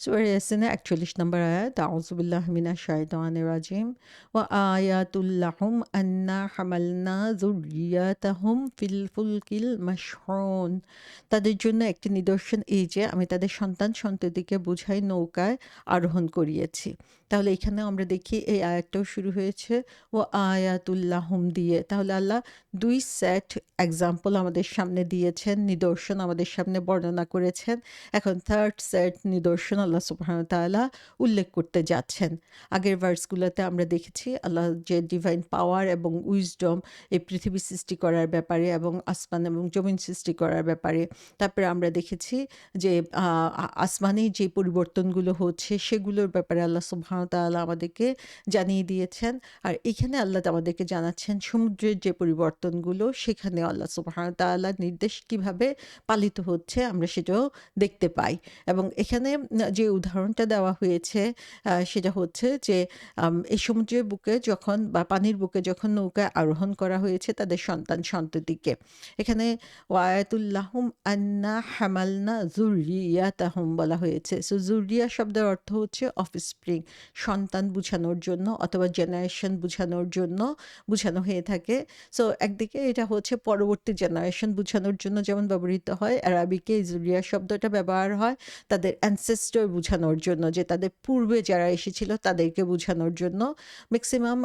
সূরা ইয়াসিনের ৪১ নম্বর আয়াত, আউযু বিল্লাহি মিনাশ শাইতানির রাজিম। ওয়া আয়াতুল লাহুম আন্না হামালনা যুররিয়াতাহুম ফিল ফুলকিল মাশহুন। তাদের জন্য একটি নিদর্শন এই যে আমি তাদের সন্তান-সন্ততিকে বোঝাই নৌকায় আরোহণ করিয়েছি। তাহলে এখানে আমরা দেখি এই আয়াতটাও শুরু হয়েছে ওয়া আয়াতুল লাহুম দিয়ে। তাহলে আল্লাহ ২ সেট এক্সাম্পল আমাদের সামনে দিয়েছেন, নিদর্শন আমাদের সামনে বর্ণনা করেছেন। এখন থার্ড সেট নিদর্শন আল্লাহ সুবহানাহু ওয়া তাআলা উল্লেখ করতে যাচ্ছেন। আগের ভার্সগুলোতে আমরা দেখেছি আল্লাহ যে ডিভাইন পাওয়ার এবং উইজডম এই পৃথিবী সৃষ্টি করার ব্যাপারে এবং আসমান এবং জমিন সৃষ্টি করার ব্যাপারে। তারপরে আমরা দেখেছি যে আসমানে যে পরিবর্তনগুলো হচ্ছে সেগুলোর ব্যাপারে আল্লাহ সুবহানাহু ওয়া তাআলা আমাদেরকে জানিয়ে দিয়েছেন। আর এখানে আল্লাহ আমাদেরকে জানাচ্ছেন সমুদ্রের যে পরিবর্তনগুলো সেখানে আল্লাহ সুবহানাহু ওয়া তাআলার নির্দেশ কিভাবে পালিত হচ্ছে আমরা সেটাও দেখতে পাই। এবং এখানে যে উদাহরণটা দেওয়া হয়েছে সেটা হচ্ছে যে এই সমুদ্রের বুকে যখন বা পানির বুকে যখন নৌকায় আরোহণ করা হয়েছে তাদের সন্তান-সন্ততিকে। এখানে ওয়ায়াতুল লাহুম আন্না হামালনা যুররিয়াতাহুম বলা হয়েছে। সো যুররিয়া শব্দের অর্থ হচ্ছে অফস্প্রিং, সন্তান বুঝানোর জন্য অথবা জেনারেশন বুঝানোর জন্য বুঝানো হয়ে থাকে। সো একদিকে এটা হচ্ছে পরবর্তী জেনারেশন বুঝানোর জন্য যেমন ব্যবহৃত হয়, আরাবিকে এই যুরিয়া শব্দটা ব্যবহার হয় তাদের অ্যানসেস্টর বুঝানোর জন্য, যে তাদের পূর্বে যারা এসেছিল তাদেরকে বুঝানোর জন্য। ম্যাক্সিমাম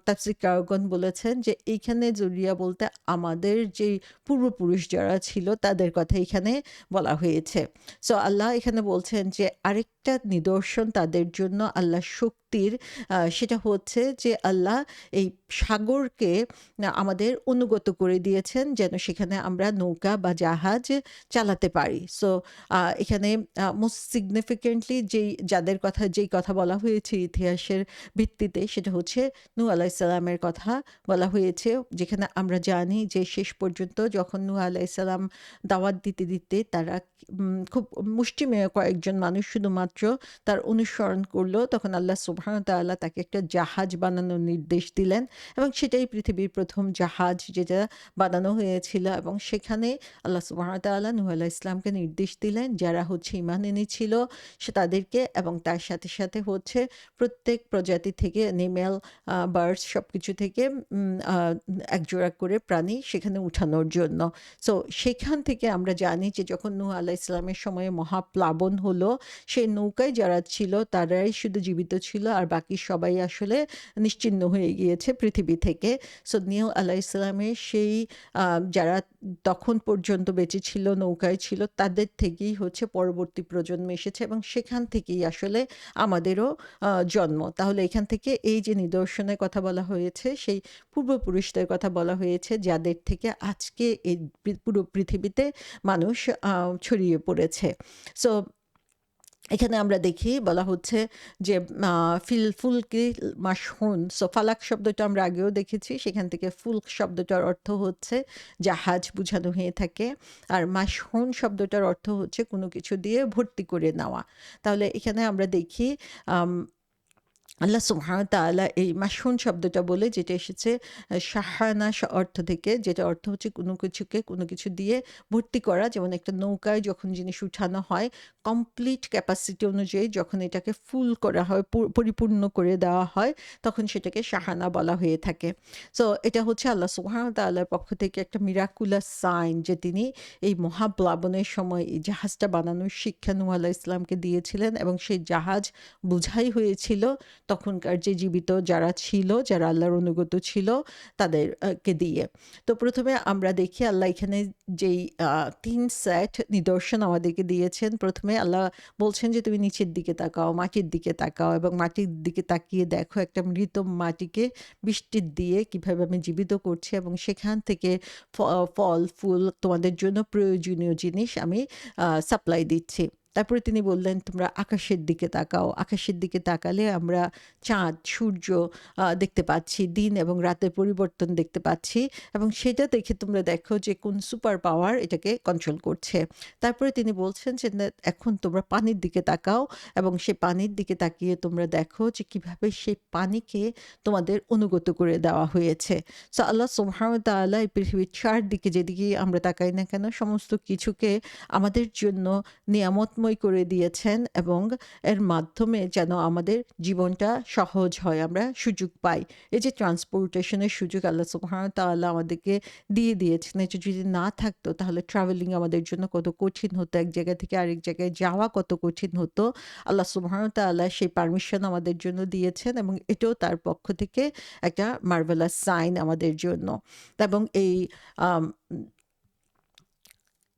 তাফসীরকারগণ বলেছেন যে এইখানে যুরিয়া বলতে আমাদের যেই পূর্বপুরুষ যারা ছিল তাদের কথা এখানে বলা হয়েছে। সো আল্লাহ এখানে বলছেন যে আরেকটা নিদর্শন তাদের জন্য আল্লাহর শক্তির, সেটা হচ্ছে যে আল্লাহ এই সাগরকে আমাদের অনুগত করে দিয়েছেন যেন সেখানে আমরা নৌকা বা জাহাজ চালাতে পারি। সো এখানে মোস্ট সিগনিফিকেন্টলি যেই কথা বলা হয়েছে ইতিহাসের ভিত্তিতে সেটা হচ্ছে নূহ আলাইহিস সালামের কথা বলা হয়েছে। যেখানে আমরা জানি যে শেষ পর্যন্ত যখন নূহ আলাইহিস সালাম দাওয়াত দিতে তারা খুব মুষ্টিমেয় কয়েকজন মানুষ শুধুমাত্র তার অনুসরণ করল, তখন আল্লাহ সুবহানাহু ওয়া তাআলা তাকে একটা জাহাজ বানানোর নির্দেশ দিলেন এবং সেটাই পৃথিবীর প্রথম জাহাজ যেটা বানানো হয়েছিল। এবং সেখানে আল্লাহ সুবহানাহু ওয়া তাআলা নূহ আলাইহিস সালামকে নির্দেশ দিলেন যারা হচ্ছে ঈমান এনেছিল সে তাদেরকে, এবং তার সাথে সাথে হচ্ছে প্রত্যেক প্রজাতি থেকে অ্যানিমেল, বার্ডস সবকিছু থেকে একজোড়া করে প্রাণী সেখানে উঠানোর জন্য। সো সেখান থেকে আমরা জানি যে যখন নূহ আলাইহিস সালামের সময়ে মহাপ্লাবন হলো, সেই নৌকায় যারা ছিল তারাই শুধু জীবিত ছিল আর বাকি সবাই আসলে নিশ্চিহ্ন হয়ে গিয়েছে পৃথিবী থেকে। সো নূহ আলাইহিস সালামের সেই যারা তখন পর্যন্ত বেঁচে ছিল, নৌকায় ছিল, তাদের থেকেই হচ্ছে পরবর্তী প্রজন্ম এসেছে এবং সেখান থেকেই আসলে আমাদেরও জন্ম। তাহলে এখান থেকে এই যে নিদর্শনের কথা বলা হয়েছে সেই পূর্বপুরুষদের কথা বলা হয়েছে যাদের থেকে আজকে এই পুরো পৃথিবীতে মানুষ ছড়িয়ে পড়েছে। সো এখানে আমরা দেখি বলা হচ্ছে যে ফিল ফুলকি মাশহুন। সো ফালাক শব্দটা আমরা আগেও দেখেছি, সেখান থেকে ফুলক শব্দটার অর্থ হচ্ছে জাহাজ বুঝানো হয়ে থাকে, আর মাশহুন শব্দটার অর্থ হচ্ছে কোনো কিছু দিয়ে ভর্তি করে নেওয়া। তাহলে এখানে আমরা দেখি আল্লাহ সুবহানাহু ওয়া তাআলা এই মাশহুন শব্দটা বলে যেটা এসেছে শাহানা অর্থ থেকে, যেটা অর্থ হচ্ছে কোনো কিছুকে কোনো কিছু দিয়ে ভর্তি করা। যেমন একটা নৌকায় যখন জিনিস উঠানো হয় কমপ্লিট ক্যাপাসিটি অনুযায়ী যখন এটাকে ফুল করা হয়, পরিপূর্ণ করে দেওয়া হয়, তখন সেটাকে শাহানা বলা হয়ে থাকে। সো এটা হচ্ছে আল্লাহ সুবহানাহু ওয়া তাআলার পক্ষ থেকে একটা মিরাকুলাস সাইন যে তিনি এই মহাপ্লাবনের সময় এই জাহাজটা বানানোর শিক্ষা নূহ আলাইহিস সালামকে দিয়েছিলেন এবং সেই জাহাজ বোঝাই হয়েছিল তখনকার যে জীবিত যারা ছিল, যারা আল্লাহর অনুগত ছিল তাদের কে দিয়ে। তো প্রথমে আমরা দেখি আল্লাহ এখানে যেই ৩ সেট নিদর্শন আমাদেরকে দিয়েছেন। প্রথমে আল্লাহ বলছেন যে তুমি নিচের দিকে তাকাও, মাটির দিকে তাকাও এবং মাটির দিকে তাকিয়ে দেখো একটা মৃত মাটিকে বৃষ্টির দিয়ে কিভাবে আমি জীবিত করছি এবং সেখান থেকে ফল, ফুল তোমাদের জন্য প্রয়োজনীয় জিনিস আমি সাপ্লাই দিচ্ছি। তারপরে তিনি বললেন তোমরা আকাশের দিকে তাকাও। আকাশের দিকে তাকালে আমরা চাঁদ, সূর্য দেখতে পাচ্ছি, দিন এবং রাতের পরিবর্তন দেখতে পাচ্ছি এবং সেটা দেখে তোমরা দেখো যে কোন সুপার পাওয়ার এটাকে কন্ট্রোল করছে। তারপরে তিনি বলছেন যে এখন তোমরা পানির দিকে তাকাও এবং সেই পানির দিকে তাকিয়ে তোমরা দেখো যে কিভাবে সেই পানিকে তোমাদের অনুগত করে দেওয়া হয়েছে। সো আল্লাহ সুবহানাহু ওয়া তাআলা এই পৃথিবীর চারদিকে যেদিকেই আমরা তাকাই না কেন সমস্ত কিছুকে আমাদের জন্য নিয়ামত বরকতময় করে দিয়েছেন এবং এর মাধ্যমে যেন আমাদের জীবনটা সহজ হয়, আমরা সুযোগ পাই। এই যে ট্রান্সপোর্টেশনের সুযোগ আল্লাহ সুবহানাহু ওয়া তাআলা আমাদেরকে দিয়ে দিয়েছেন, এটা যদি না থাকতো তাহলে ট্রাভেলিং আমাদের জন্য কত কঠিন হতো, এক জায়গা থেকে আরেক জায়গায় যাওয়া কত কঠিন হতো। আল্লাহ সুবহানাহু ওয়া তাআলা সেই পারমিশন আমাদের জন্য দিয়েছেন এবং এটাও তার পক্ষ থেকে একটা মার্ভেলাস সাইন আমাদের জন্য। এবং এই আম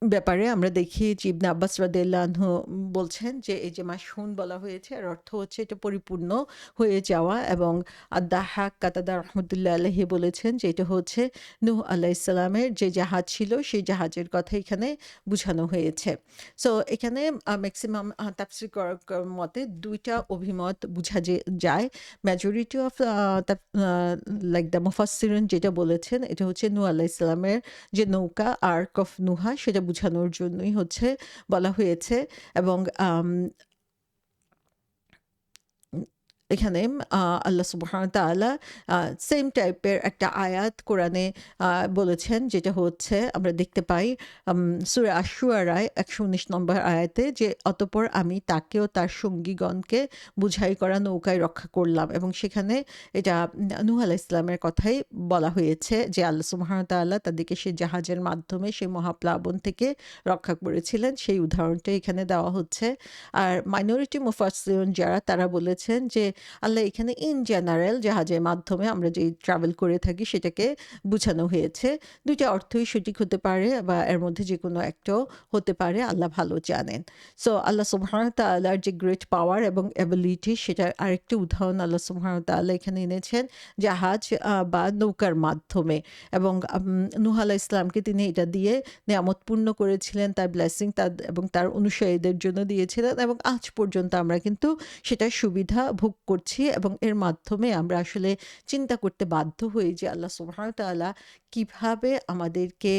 ব্যাপারে আমরা দেখি যে ইবনে আব্বাস রাদিয়াল্লাহু আনহু বলছেন যে এই যে মাশহুন বলা হয়েছে এর অর্থ হচ্ছে এটা পরিপূর্ণ হয়ে যাওয়া, এবং আদ-দাহহাক কাতাদা রাহমাতুল্লাহ আলাইহি বলেছেন যে এটা হচ্ছে নূহ আলাইহিস সালামের যে জাহাজ ছিল সেই জাহাজের কথা এখানে বুঝানো হয়েছে। সো এখানে ম্যাক্সিমাম তাফসীর মতে ২ টা অভিমত বুঝা যায়। মেজরিটি অফ লাইক দ্য মুফাসসিরিন যেটা বলেছেন এটা হচ্ছে নূহ আলাইহিস সালামের যে নৌকা আর্ক অফ নুহা সেটা বোঝানোর জন্যই হচ্ছে বলা হয়েছে। এবং এখানে আল্লাহ সুবহানাহু ওয়া তাআলা সেম টাইপের একটা আয়াত কোরআনে বলেছেন, যেটা হচ্ছে আমরা দেখতে পাই সূরা আশ-শুআরায় ১১৯ নম্বর আয়াতে যে অতঃপর আমি তাকে ও তার সঙ্গীগণকে বুঝাই করা নৌকায় রক্ষা করলাম, এবং সেখানে এটা নূহ আলাইহিস সালামের কথাই বলা হয়েছে যে আল্লাহ সুবহানাহু ওয়া তাআলা তাদেরকে সেই জাহাজের মাধ্যমে সেই মহাপ্লাবন থেকে রক্ষা করেছিলেন, সেই উদাহরণটা এখানে দেওয়া হচ্ছে। আর মাইনরিটি মুফাসসিরিন যারা তারা বলেছেন যে আল্লাহ এখানে ইন জেনারেল জাহাজের মাধ্যমে আমরা যেই ট্রাভেল করে থাকি সেটাকে বুঝানো হয়েছে। ২ টা অর্থই সঠিক হতে পারে বা এর মধ্যে যেকোনো একটাও হতে পারে, আল্লাহ ভালো জানেন। সো আল্লাহ সুবহানাহু ওয়া তাআলার যে গ্রেট পাওয়ার এবং এবিলিটি সেটার আরেকটি উদাহরণ আল্লাহ সুবহানাহু ওয়া তাআলা এখানে এনেছেন জাহাজ বা নৌকার মাধ্যমে। এবং নূহ আলাইহিস সালামকে তিনি এটা দিয়ে নেয়ামতপূর্ণ করেছিলেন, তার ব্লেসিং এবং তার অনুসারীদের জন্য দিয়েছিলেন, এবং আজ পর্যন্ত আমরা কিন্তু সেটার সুবিধা ভোগ করছি, এবং এর মাধ্যমে আমরা আসলে চিন্তা করতে বাধ্য হই যে আল্লাহ সুবহানাহু ওয়া তাআলা কিভাবে আমাদেরকে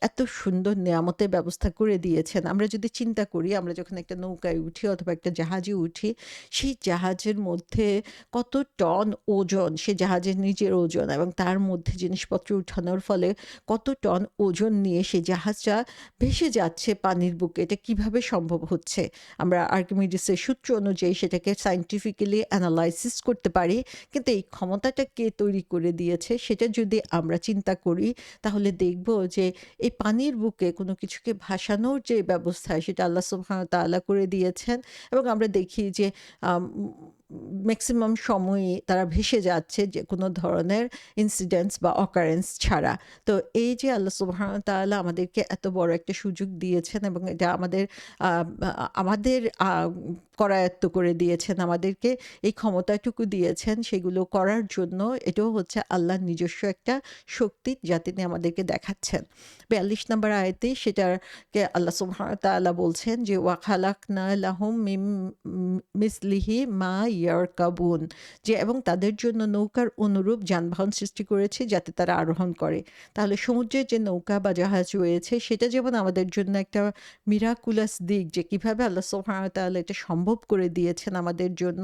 এত সুন্দর নেয়ামতের ব্যবস্থা করে দিয়েছেন। আমরা যদি চিন্তা করি, আমরা যখন একটা নৌকায় উঠি অথবা একটা জাহাজে উঠি, সেই জাহাজের মধ্যে কত টন ওজন, সে জাহাজের নিজের ওজন, এবং তার মধ্যে জিনিসপত্র উঠানোর ফলে কত টন ওজন নিয়ে সেই জাহাজটা ভেসে যাচ্ছে পানির বুকে। এটা কিভাবে সম্ভব হচ্ছে? আমরা আর্কিমিডিসের সূত্র অনুযায়ী সেটাকে সায়েন্টিফিক্যালি অ্যানালাইসিস করতে পারি, কিন্তু এই ক্ষমতাটা কে তৈরি করে দিয়েছে সেটা যদি আমরা চিন্তা করি তাহলে দেখব যে এই পানির বুকে কোনো কিছুকে ভাসানোর যে ব্যবস্থা সেটা আল্লাহ সুবহানাহু ওয়া তাআলা করে দিয়েছেন, এবং আমরা দেখি যে ম্যাক্সিমাম সময়ই তারা ভেসে যাচ্ছে যে কোনো ধরনের ইনসিডেন্টস বা অকারেন্স ছাড়া। তো এই যে আল্লাহ সুবহানাহু ওয়া তাআলা আমাদেরকে এত বড় একটা সুযোগ দিয়েছেন এবং এটা আমাদের করায়ত্ত করে দিয়েছেন, আমাদেরকে এই ক্ষমতাটুকু দিয়েছেন সেগুলো করার জন্য, এটাও হচ্ছে আল্লাহর নিজস্ব একটা শক্তি যা তিনি আমাদেরকে দেখাচ্ছেন। ৪২ নম্বর আয়াতে সেটাকে আল্লাহ সুবহানাহু ওয়া তাআলা বলছেন যে ওয়া খালাকনা লাহুম মিন মিসলিহি মা ইয়ারকাবুন, যে এবং তাদের জন্য নৌকার অনুরূপ যানবাহন সৃষ্টি করেছি যাতে তারা আরোহণ করে। তাহলে সমুদ্রের যে নৌকা বা জাহাজ রয়েছে সেটা যেমন আমাদের জন্য একটা মিরাকুলাস দিক যে কিভাবে আল্লাহ সুবহানাহু ওয়া তাআলা এটা সম্ভব করে দিয়েছেন আমাদের জন্য,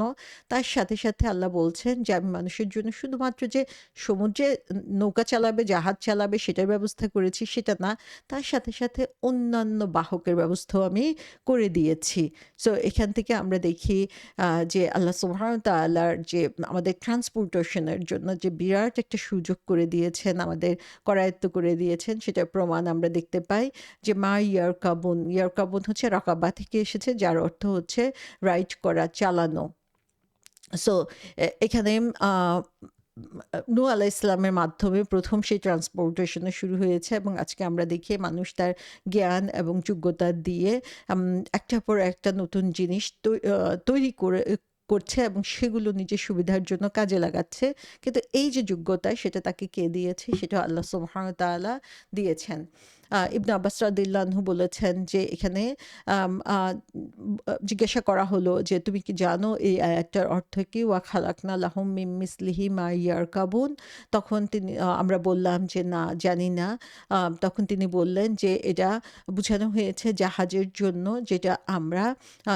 তার সাথে সাথে আল্লাহ বলছেন যে আমি মানুষের জন্য শুধুমাত্র যে সমুদ্রে নৌকা চালাবে, জাহাজ চালাবে সেটার ব্যবস্থা করেছি সেটা না, তার সাথে সাথে অন্যান্য বাহকের ব্যবস্থাও আমি করে দিয়েছি। সো এখান থেকে আমরা দেখি যে আল্লাহ সুবহানাহু ওয়া তাআলার যে আমাদের ট্রান্সপোর্টেশনের জন্য যে বিরাট একটা সুযোগ করে দিয়েছেন, আমাদের করায়ত্ত করে দিয়েছেন, সেটার প্রমাণ আমরা দেখতে পাই যে মা ইয়ারকাবুন, ইয়ারকাবুন হচ্ছে রাকাবা থেকে এসেছে, যার অর্থ হচ্ছে রাইড করা, চালানো। সো এখানে নূহ আলাইহিস সালামের মাধ্যমে প্রথম সেই ট্রান্সপোর্টেশন শুরু হয়েছে, এবং আজকে আমরা দেখি মানুষ তার জ্ঞান এবং যোগ্যতা দিয়ে একটার পর একটা নতুন জিনিস তৈরি করছে এবং সেগুলো নিজের সুবিধার জন্য কাজে লাগাচ্ছে। কিন্তু এই যে যোগ্যতা সেটা তাকে কে দিয়েছে? সেটা আল্লাহ সুবহানাহু ওয়া তাআলা দিয়েছেন। ইবনে আব্বাস রাদিয়াল্লাহু আনহু বলেছেন যে এখানে জিজ্ঞাসা করা হলো যে তুমি কি জানো এই আয়াতটার অর্থ কি? ওয়া খালাকনা লাহুম মিন মিসলিহি মা ইয়ারকাবুন। তখন আমরা বললাম যে না, জানি না। তখন তিনি বললেন যে এটা বুঝানো হয়েছে জাহাজের জন্য, যেটা আমরা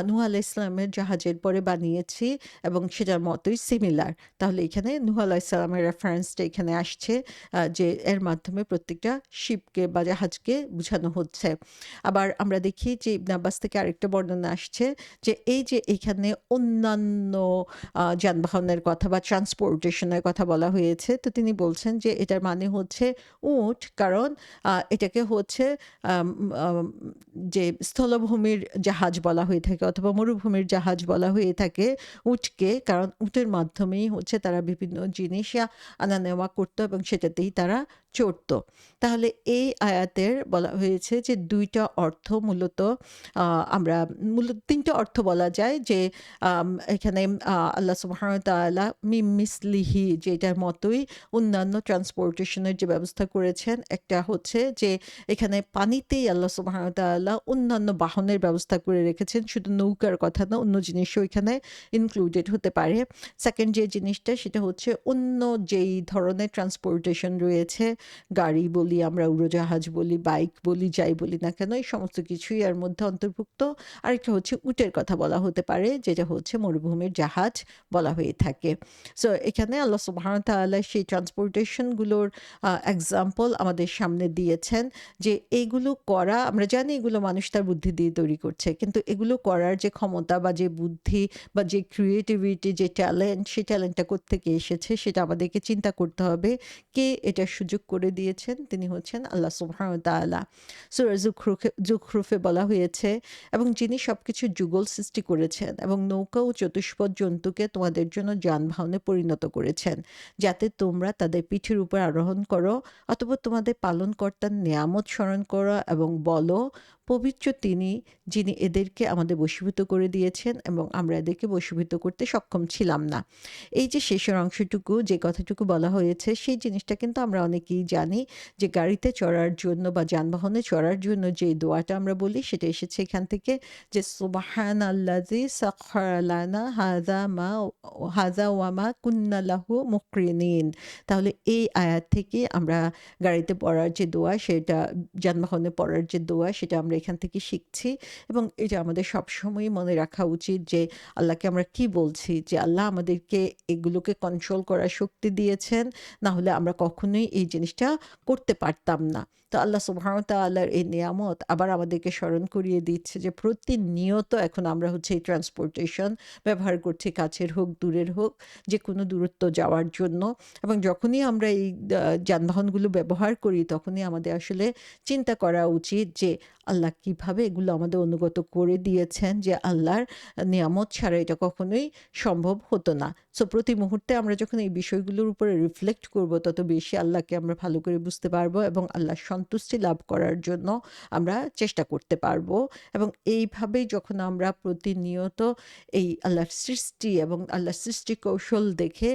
নূহ আলাইহিস সালামের জাহাজের পরে বানিয়েছি এবং সেটার মতোই সিমিলার। তাহলে এখানে নূহ আলাইহিস সালামের রেফারেন্সটা এখানে আসছে যে এর মাধ্যমে প্রত্যেকটা শিপকে বা জাহাজকে জাহাজকে বুঝানো হচ্ছে। আবার আমরা দেখি যে ইবনে আব্বাস থেকে আরেকটা বর্ণনা আসছে যে এই যে এখানে অন্যান্য যানবাহনের কথা বা ট্রান্সপোর্টেশন এর কথা বলা হয়েছে। তো তিনি বলছেন যে এটার মানে হচ্ছে উট, কারণ এটাকে হচ্ছে আম আম যে স্থলভূমির জাহাজ বলা হয়ে থাকে অথবা মরুভূমির জাহাজ বলা হয়ে থাকে উটকে। কারণ উটের মাধ্যমেই হচ্ছে তারা বিভিন্ন জিনিস আনা নেওয়া করত এবং সেটাতেই তারা চড়ত। তাহলে এই আয়াতের বলা হয়েছে যে ২ টা অর্থ মূলত আমরা মূলত ৩ টা অর্থ বলা যায় যে এখানে আল্লাহ সুবহানাহু ওয়া তাআলা মিন মিসলিহি, যে এটার মতোই অন্যান্য ট্রান্সপোর্টেশন এর যে ব্যবস্থা করেছেন। একটা হচ্ছে যে এখানে পানিতেই আল্লাহ সুবহানাহু ওয়া তাআলা অন্যান্য বাহনের ব্যবস্থা করে রেখেছেন। শুধু নৌকার কথা না, অন্য জিনিসও এখানে ইনক্লুডেড হতে পারে। সেকেন্ড যে জিনিসটা সেটা হচ্ছে অন্য যেই ধরনের ট্রান্সপোর্টেশন রয়েছে, গাড়ি বলি আমরা, উড়োজাহাজ বলি, বাইক বলি, যাই বলি না কেন, এই সমস্ত কিছুই এর মধ্যে অন্তর্ভুক্ত। আরেকটা হচ্ছে উটের কথা বলা হতে পারে, যেটা হচ্ছে মরুভূমির জাহাজ বলা হয়ে থাকে। সো এখানে আল্লাহ সুবহানাহু ওয়া তাআলা সেই ট্রান্সপোর্টেশন গুলোর এক্সাম্পল আমাদের সামনে দিয়েছেন যে এইগুলো করা, আমরা জানি এগুলো মানুষ তার বুদ্ধি দিয়ে তৈরি করছে, কিন্তু এগুলো করার যে ক্ষমতা বা যে বুদ্ধি বা যে ক্রিয়েটিভিটি, যে ট্যালেন্ট, সেই ট্যালেন্টটা কোত্থেকে এসেছে সেটা আমাদেরকে চিন্তা করতে হবে। কে এটার সুযোগ করে দিয়েছেন? তিনি হচ্ছেন আল্লাহ সুবহানাহু ওয়া তাআলা। সূরা যুখরুফে বলা হয়েছে, এবং যিনি সবকিছু যুগল সৃষ্টি করেছেন এবং নৌকা ও চতুষ্পদ জন্তুকে তোমাদের জন্য যানবাহনে পরিণত করেছেন, যাতে তোমরা তাদের পিঠের উপর আরোহণ করো, অতঃপর তোমাদের পালনকর্তার নেয়ামত স্মরণ করো এবং বলো, পবিত্র তিনি, যিনি এদেরকে আমাদের বশীভূত করে দিয়েছেন এবং আমরা এদেরকে বশীভূত করতে সক্ষম ছিলাম না। এই যে শেষের অংশটুকু, যে কথাটুকু বলা হয়েছে, সেই জিনিসটা কিন্তু আমরা অনেকেই জানি যে গাড়িতে চড়ার জন্য বা যানবাহনে চড়ার জন্য যে দোয়াটা আমরা বলি, সেটা এসেছে এখান থেকে, যে সুবহানাল্লাযী সাখখারা লানা হাযা ওয়া মা কুন্না লাহু মুকরিনিন। তাহলে এই আয়াত থেকে আমরা গাড়িতে পড়ার যে দোয়া, সেটা যানবাহনে পড়ার যে দোয়া, সেটা আমরা এখান থেকে শিখছি। এবং এটা আমাদের সবসময়ই মনে রাখা উচিত যে আল্লাহকে আমরা কি বলছি, যে আল্লাহ আমাদেরকে এগুলোকে কন্ট্রোল করার শক্তি দিয়েছেন, না হলে আমরা কখনোই এই জিনিসটা করতে পারতাম না। তো আল্লাহ সুবহানাহু ওয়া তাআলার এই নিয়ামত আবার আমাদেরকে স্মরণ করিয়ে দিচ্ছে যে প্রতিনিয়ত এখন আমরা হচ্ছে এই ট্রান্সপোর্টেশন ব্যবহার করছি, কাছের হোক দূরের হোক, যে কোনো দূরত্ব যাওয়ার জন্য। এবং যখনই আমরা এই যানবাহনগুলো ব্যবহার করি, তখনই আমাদের আসলে চিন্তা করা উচিত যে আল্লাহ কিভাবে এগুলো আমাদের অনুগত করে দিয়েছেন, যে আল্লাহর নিয়ামত ছাড়া এটা কখনোই সম্ভব হতো না। সো প্রতি মুহূর্তে আমরা যখন এই বিষয়গুলোর উপরে রিফ্লেক্ট করব, তত বেশি আল্লাহকে আমরা ভালো করে বুঝতে পারবো এবং আল্লাহর সন্তুষ্টি লাভ করার জন্য আমরা চেষ্টা করতে পারবো। এবং এইভাবেই যখন আমরা প্রতিনিয়ত এই আল্লাহর সৃষ্টি এবং আল্লাহর সৃষ্টি কৌশল দেখে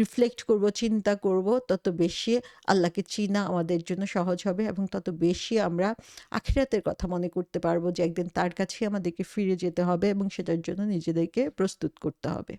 রিফ্লেক্ট করব, চিন্তা করব, তত বেশি আল্লাহকে চিনা আমাদের জন্য সহজ হবে এবং তত বেশি আমরা আখিরাতের কথা মনে করতে পারবো যে একদিন তার কাছেই আমাদেরকে ফিরে যেতে হবে এবং সেটার জন্য নিজেদেরকে প্রস্তুত করতে হবে।